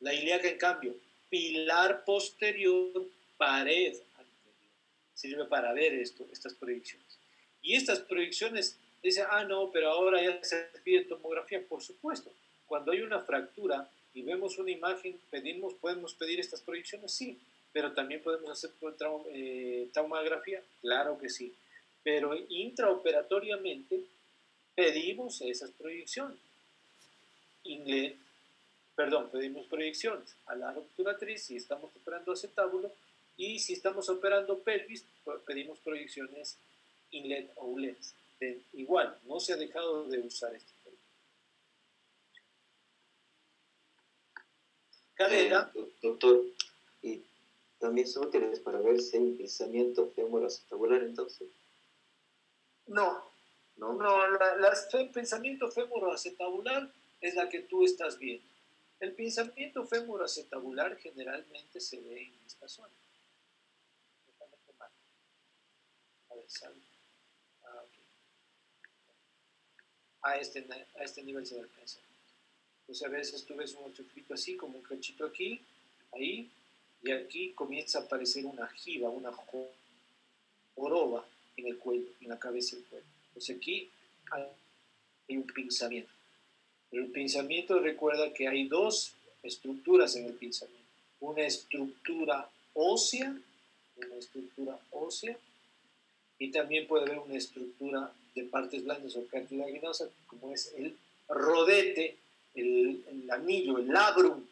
La ilíaca, en cambio, pilar posterior, pared anterior. Sirve para ver estas proyecciones. Y estas proyecciones, dicen, no, pero ahora ya se pide tomografía. Por supuesto, cuando hay una fractura y vemos una imagen, podemos pedir estas proyecciones, sí, pero también podemos hacer tomografía, claro que sí. Pero intraoperatoriamente pedimos esas proyecciones. Pedimos proyecciones a la obturatriz si estamos operando acetábulo, y si estamos operando pelvis, pedimos proyecciones inlet o outlet. Igual, no se ha dejado de usar este cadera. Doctor, y también son útiles para ver si hay pinzamiento femoroacetabular, entonces. No, el pensamiento femoroacetabular es la que tú estás viendo. El pensamiento femoroacetabular generalmente se ve en esta zona. Déjame tomar. A ver, sale. Okay. A este nivel se da el pensamiento. Entonces a veces tú ves un chuflito así, como un cachito aquí, ahí, y aquí comienza a aparecer una jiba, una joroba en el cuello, en la cabeza del cuello. Entonces aquí hay un pinzamiento. Pero el pinzamiento, recuerda que hay dos estructuras en el pinzamiento. Una estructura ósea, y también puede haber una estructura de partes blandas o cartilaginosas, como es el rodete, el anillo, el labrum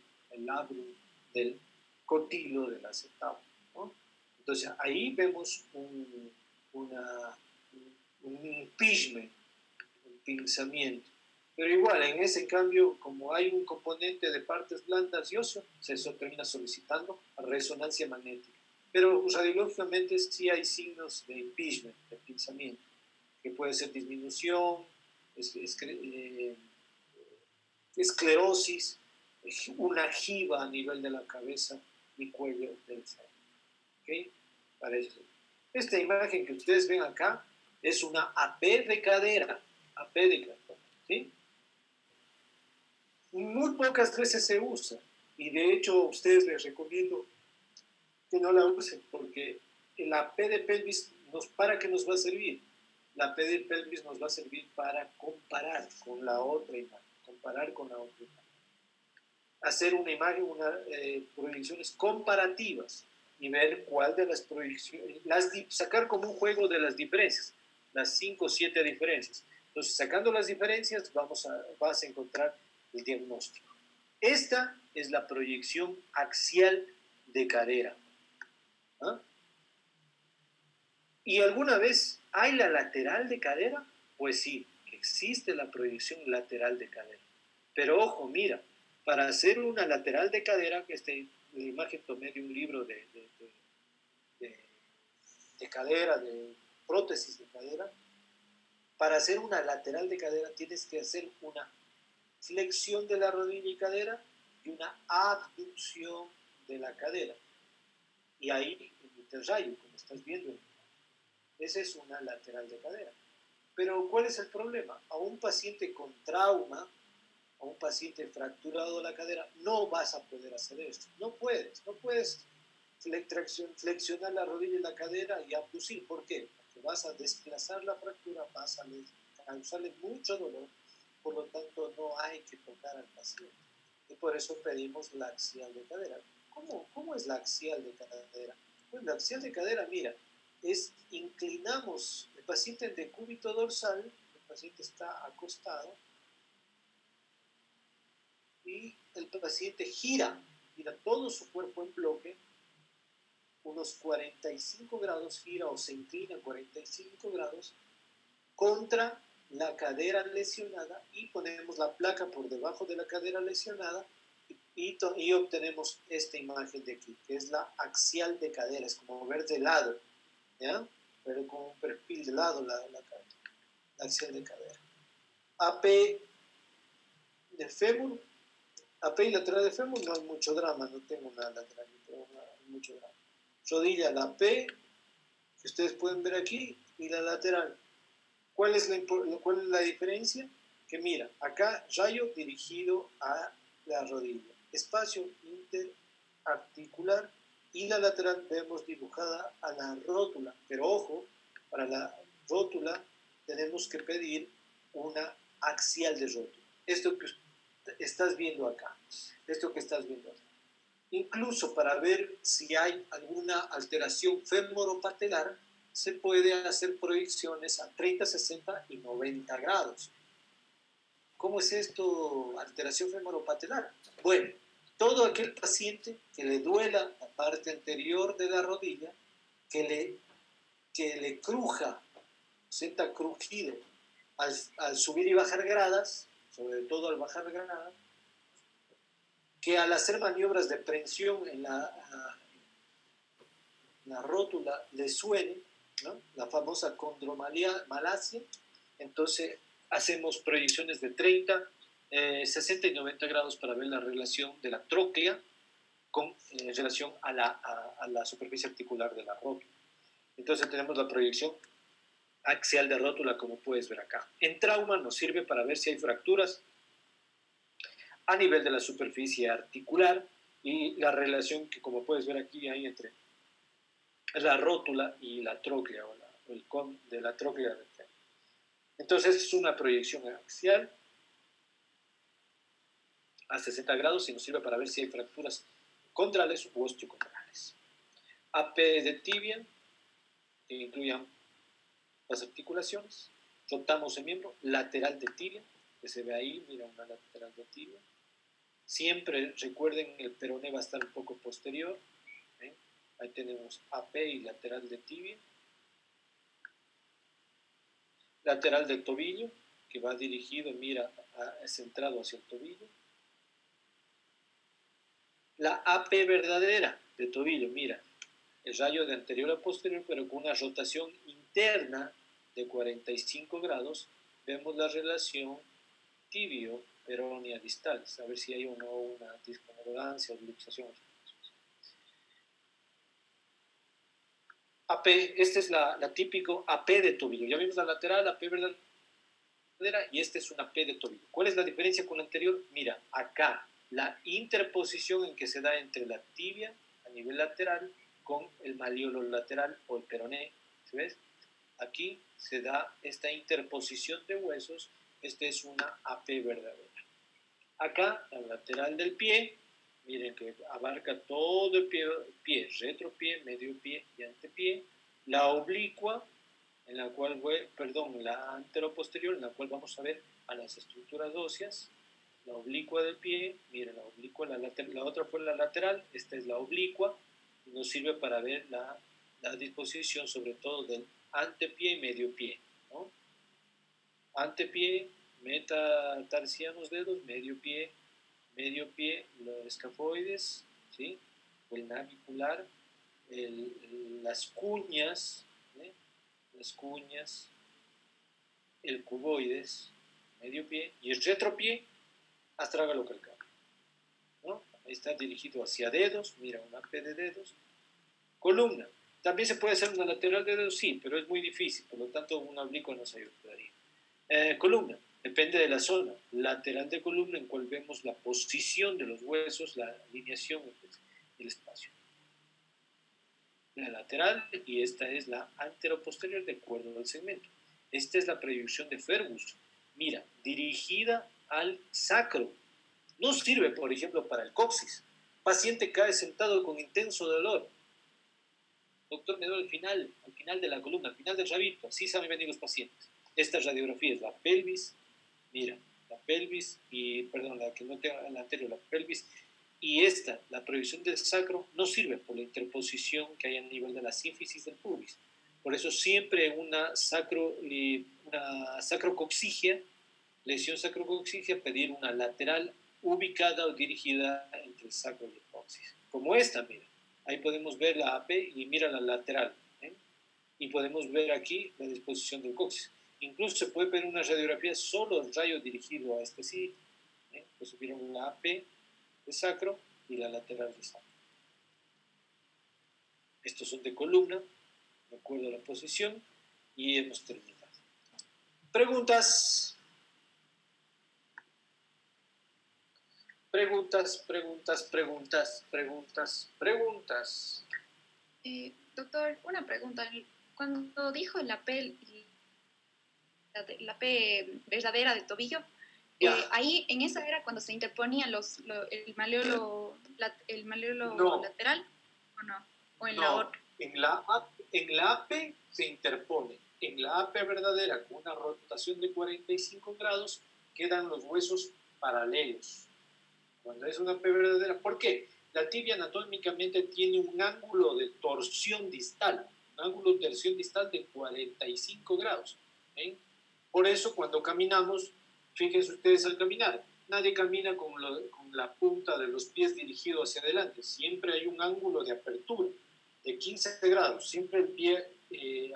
del cotilo del acetábulo, ¿no? Entonces ahí vemos un impingement, un pinzamiento. Pero igual, en ese cambio, como hay un componente de partes blandas y óseo, se termina solicitando resonancia magnética. Pero radiológicamente sí hay signos de impingement, de pinzamiento, que puede ser disminución, esclerosis, una jiba a nivel de la cabeza y cuello del cerebro. ¿Okay? Para eso. Esta imagen que ustedes ven acá es una AP de cadera. AP de cadera. ¿Sí? Muy pocas veces se usa. Y de hecho, a ustedes les recomiendo que no la usen, porque la AP de pelvis, ¿para qué nos va a servir? La AP de pelvis nos va a servir para comparar con la otra imagen. Comparar con la otra imagen. Hacer una imagen, proyecciones comparativas y ver cuál de las proyecciones, sacar como un juego de las diferencias, las 5 o 7 diferencias. Entonces, sacando las diferencias, vas a encontrar el diagnóstico. Esta es la proyección axial de cadera. ¿Ah? ¿Y alguna vez hay la lateral de cadera? Pues sí, existe la proyección lateral de cadera. Pero ojo, mira, para hacer una lateral de cadera, que la imagen tomé de un libro de cadera, de prótesis de cadera, para hacer una lateral de cadera tienes que hacer una flexión de la rodilla y cadera y una abducción de la cadera. Y ahí, en el interrayo, como estás viendo, esa es una lateral de cadera. Pero, ¿cuál es el problema? A un paciente con trauma, a un paciente fracturado de la cadera, no vas a poder hacer esto. No puedes flexionar la rodilla y la cadera y abducir. ¿Por qué? Porque vas a desplazar la fractura, vas a causarle mucho dolor, por lo tanto no hay que tocar al paciente. Y por eso pedimos la axial de cadera. ¿Cómo es la axial de cadera? Pues la axial de cadera, mira, inclinamos el paciente en decúbito dorsal, el paciente está acostado, y el paciente gira todo su cuerpo en bloque, unos 45 grados, gira o se inclina 45 grados contra la cadera lesionada y ponemos la placa por debajo de la cadera lesionada y obtenemos esta imagen de aquí, que es la axial de cadera, es como ver de lado, ¿ya? Pero con un perfil de lado la axial de cadera. AP de fémur, AP y lateral de fémur no hay mucho drama, no tengo una lateral, pero no hay mucho drama. Rodilla, la P, que ustedes pueden ver aquí, y la lateral. ¿Cuál es la diferencia? Que mira, acá rayo dirigido a la rodilla, espacio interarticular, y la lateral vemos dibujada a la rótula. Pero ojo, para la rótula tenemos que pedir una axial de rótula. Esto que estás viendo acá. Incluso para ver si hay alguna alteración femoropatelar, se puede hacer proyecciones a 30, 60 y 90 grados. ¿Cómo es esto, alteración femoropatelar? Bueno, todo aquel paciente que le duela la parte anterior de la rodilla, que le cruja, sienta crujido al subir y bajar gradas, sobre todo al bajar gradas, que al hacer maniobras de prensión en la rótula le suene, ¿no? La famosa condromalacia. Entonces hacemos proyecciones de 30, 60 y 90 grados para ver la relación de la tróclea con relación a la superficie articular de la rótula. Entonces tenemos la proyección axial de rótula, como puedes ver acá. En trauma nos sirve para ver si hay fracturas a nivel de la superficie articular y la relación que, como puedes ver aquí, hay entre la rótula y la tróclea, o el con de la tróclea. Entonces es una proyección axial a 60 grados y nos sirve para ver si hay fracturas condrales u osteocondrales. AP de tibia, que incluyan las articulaciones. Rotamos el miembro lateral de tibia, que se ve ahí, mira, una lateral de tibia. Siempre recuerden, el peroné va a estar un poco posterior. Ahí tenemos AP y lateral de tibia. Lateral del tobillo, que va dirigido, mira, centrado hacia el tobillo. La AP verdadera de tobillo, mira, el rayo de anterior a posterior, pero con una rotación interna de 45 grados, vemos la relación tibio-peronea distal, a ver si hay o no una disconcordancia o luxación. AP, esta es la típico AP de tobillo. Ya vimos la lateral, AP verdadera, y esta es una AP de tobillo. ¿Cuál es la diferencia con la anterior? Mira, acá, la interposición en que se da entre la tibia a nivel lateral con el maleolo lateral o el peroné, ¿sí ves? Aquí se da esta interposición de huesos, esta es una AP verdadera. Acá, la lateral del pie, miren que abarca todo el pie, retropié, medio pie y antepié, la oblicua, en la cual, la anteroposterior, en la cual vamos a ver a las estructuras óseas, la oblicua del pie, miren la oblicua, la otra fue la lateral, esta es la oblicua, y nos sirve para ver la disposición sobre todo del antepié y medio pie, ¿no? Antepié, metatarsianos dedos, medio pie, los escafoides, ¿sí? El navicular, las cuñas, ¿eh? Las cuñas, el cuboides, medio pie, y el retropié, astrágalo calcáneo, ¿no? Ahí está dirigido hacia dedos, mira, una P de dedos. Columna, también se puede hacer una lateral de dedos, sí, pero es muy difícil, por lo tanto una oblicua nos ayudaría. Columna, depende de la zona. Lateral de columna, en cual vemos la posición de los huesos, la alineación y el espacio. La lateral, y esta es la anteroposterior de acuerdo al segmento. Esta es la proyección de Fergus. Mira, dirigida al sacro. No sirve, por ejemplo, para el coxis. Paciente cae sentado con intenso dolor. Doctor, me duele al final de la columna, al final del rabito. Así saben venir los pacientes. Esta radiografía es la pelvis, mira, la pelvis, la que no tenga la anterior, la pelvis, y esta, la proyección del sacro, no sirve por la interposición que hay a nivel de la sínfisis del pubis. Por eso siempre una sacrocoxigia, lesión sacrocoxigia, pedir una lateral ubicada o dirigida entre el sacro y el coxis. Como esta, mira, ahí podemos ver la AP y mira la lateral, ¿eh? Y podemos ver aquí la disposición del coxis. Incluso se puede ver una radiografía solo el rayo dirigido a este sitio. Pues vieron la AP de sacro y la lateral de sacro. Estos son de columna, de acuerdo a la posición, y hemos terminado. Preguntas. Doctor, una pregunta. Cuando dijo la P verdadera de tobillo, ahí en esa era cuando se interponían el maleolo No. lateral, ¿o no? ¿O en No, la otra? en la AP se interpone. En la AP verdadera, con una rotación de 45 grados, quedan los huesos paralelos. Cuando es una AP verdadera, ¿por qué? La tibia anatómicamente tiene un ángulo de torsión distal, de 45 grados. ¿Eh? Por eso cuando caminamos, fíjense ustedes al caminar, nadie camina con la punta de los pies dirigido hacia adelante, siempre hay un ángulo de apertura de 15 grados, siempre el pie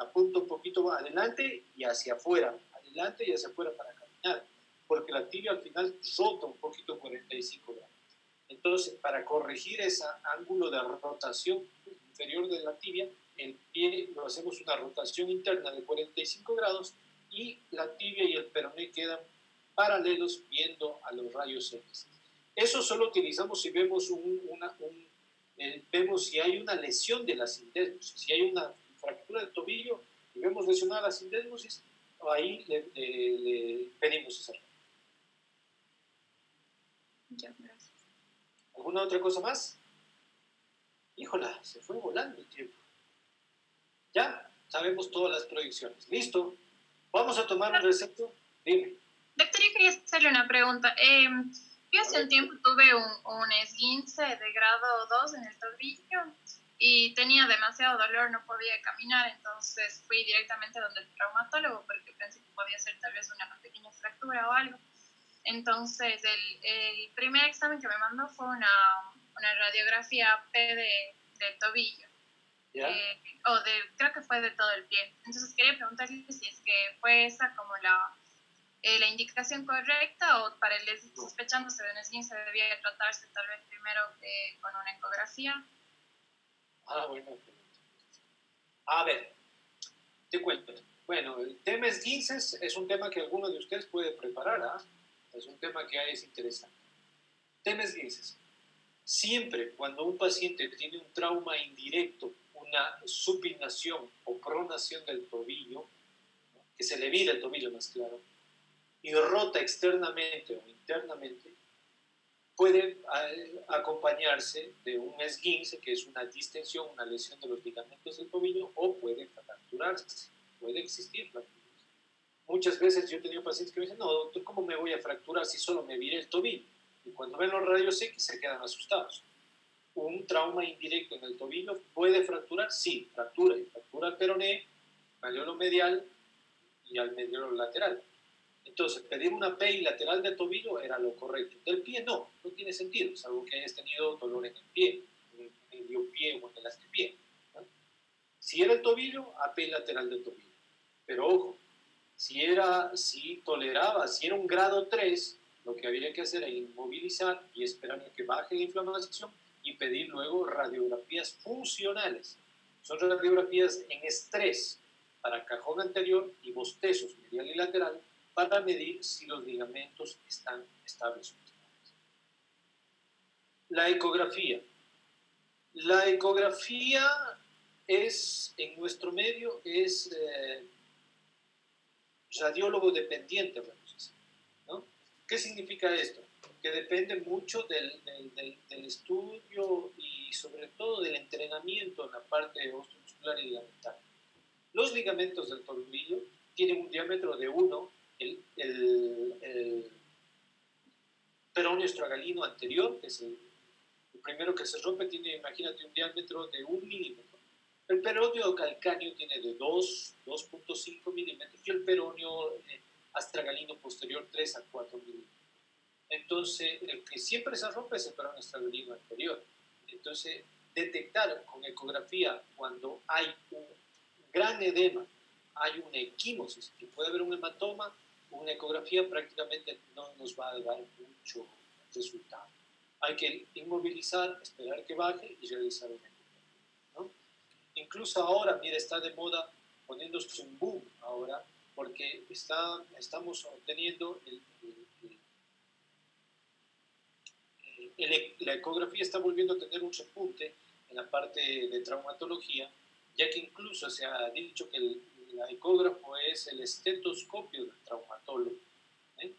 apunta un poquito adelante y hacia afuera para caminar, porque la tibia al final rota un poquito 45 grados. Entonces, para corregir ese ángulo de rotación inferior de la tibia, el pie lo hacemos una rotación interna de 45 grados y la tibia y el peroné quedan paralelos viendo a los rayos X. Eso solo utilizamos si vemos vemos si hay una lesión de la sindesmosis, si hay una fractura del tobillo y vemos lesionada la sindesmosis, ahí le pedimos esa. Ya, gracias. ¿Alguna otra cosa más? Híjola, se fue volando el tiempo. Ya sabemos todas las proyecciones. ¿Listo? Vamos a tomar un receso. Dime. Doctor, yo quería hacerle una pregunta. Yo hace un tiempo tuve un esguince de grado 2 en el tobillo y tenía demasiado dolor, no podía caminar, entonces fui directamente donde el traumatólogo porque pensé que podía ser tal vez una pequeña fractura o algo. Entonces, el primer examen que me mandó fue una radiografía P del tobillo. ¿Ya? Creo que fue de todo el pie. Entonces, quería preguntarle si es que fue esa como la indicación correcta, o para el sospechándose de un esguince debía tratarse tal vez primero con una ecografía. Buena pregunta. A ver, te cuento. Bueno, el tema esguinces es un tema que alguno de ustedes puede preparar, ¿ah? Es un tema que es interesante. Tema esguinces. Siempre cuando un paciente tiene un trauma indirecto, una supinación o pronación del tobillo, ¿no?, que se le vira el tobillo más claro, y rota externamente o internamente, puede acompañarse de un esguince, que es una distensión, una lesión de los ligamentos del tobillo, o puede fracturarse, puede existir fracturas. Muchas veces yo he tenido pacientes que me dicen, no, doctor, ¿cómo me voy a fracturar si solo me viré el tobillo? Y cuando ven los rayos X se quedan asustados. Un trauma indirecto en el tobillo puede fracturar, sí, fractura, y fractura al peroné, malleolo medial y al mediolo lateral. Entonces, pedir una PEI lateral del tobillo era lo correcto. Del pie no tiene sentido, salvo que hayas tenido dolor en el pie, en el medio pie o en el antepié, ¿no? Si era el tobillo, PEI lateral del tobillo. Pero ojo, si era un grado 3, lo que había que hacer era inmovilizar y esperar a que baje la inflamación y pedir luego radiografías funcionales. Son radiografías en estrés para cajón anterior y bostezos medial y lateral para medir si los ligamentos están estables o no estables. La ecografía. La ecografía es, en nuestro medio, es radiólogo dependiente, ¿no? ¿Qué significa esto? Que depende mucho del estudio y sobre todo del entrenamiento en la parte osteomuscular y ligamentar. Los ligamentos del tobillo tienen un diámetro de 1, el peroneo estragalino anterior, que es el primero que se rompe, tiene, imagínate, un diámetro de 1 milímetro. El peroneo calcáneo tiene de 2.5 milímetros y el peroneo astragalino posterior 3 a 4 milímetros. Entonces, el que siempre se rompe es el peroneo astragalino anterior. Entonces, detectar con ecografía cuando hay un gran edema, hay una equimosis, que puede haber un hematoma, una ecografía prácticamente no nos va a dar mucho resultado. Hay que inmovilizar, esperar que baje y realizar una ecografía, ¿no? Incluso ahora, mira, está de moda poniéndose un boom ahora, porque estamos obteniendo la ecografía está volviendo a tener un repunte en la parte de traumatología, ya que incluso se ha dicho que el ecógrafo es el estetoscopio del traumatólogo, ¿eh?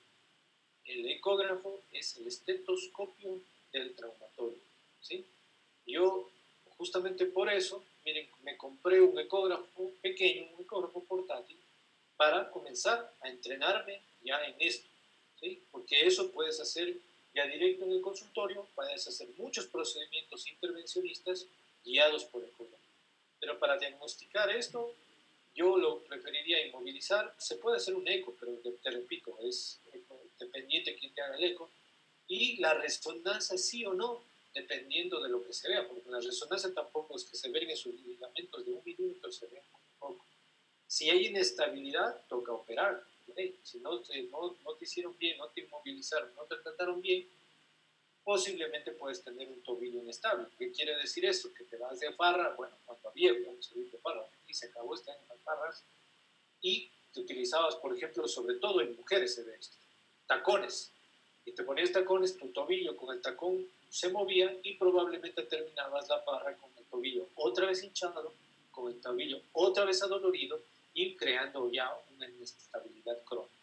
El ecógrafo es el estetoscopio del traumatólogo, ¿sí? Yo, justamente por eso, miren, me compré un ecógrafo pequeño, un ecógrafo portátil, para comenzar a entrenarme ya en esto, ¿sí? Porque eso puedes hacer ya directo en el consultorio, puedes hacer muchos procedimientos intervencionistas guiados por ecógrafo. Pero para diagnosticar esto, yo lo preferiría inmovilizar. Se puede hacer un eco, pero te repito, es dependiente de quién te haga el eco. Y la resonancia sí o no, dependiendo de lo que se vea, porque la resonancia tampoco es que se ven esos ligamentos de 1 milímetro, se ven muy poco. Si hay inestabilidad, toca operar. Si no te hicieron bien, no te inmovilizaron, no te trataron bien, posiblemente puedes tener un tobillo inestable. ¿Qué quiere decir eso? Que te vas de farra, bueno, cuando había, vamos a ir de farra, y se acabó este año las farras, y te utilizabas, por ejemplo, sobre todo en mujeres se ve esto, tacones, y te ponías tacones, tu tobillo con el tacón se movía y probablemente terminabas la farra con el tobillo otra vez hinchado, con el tobillo otra vez adolorido y creando ya una inestabilidad crónica.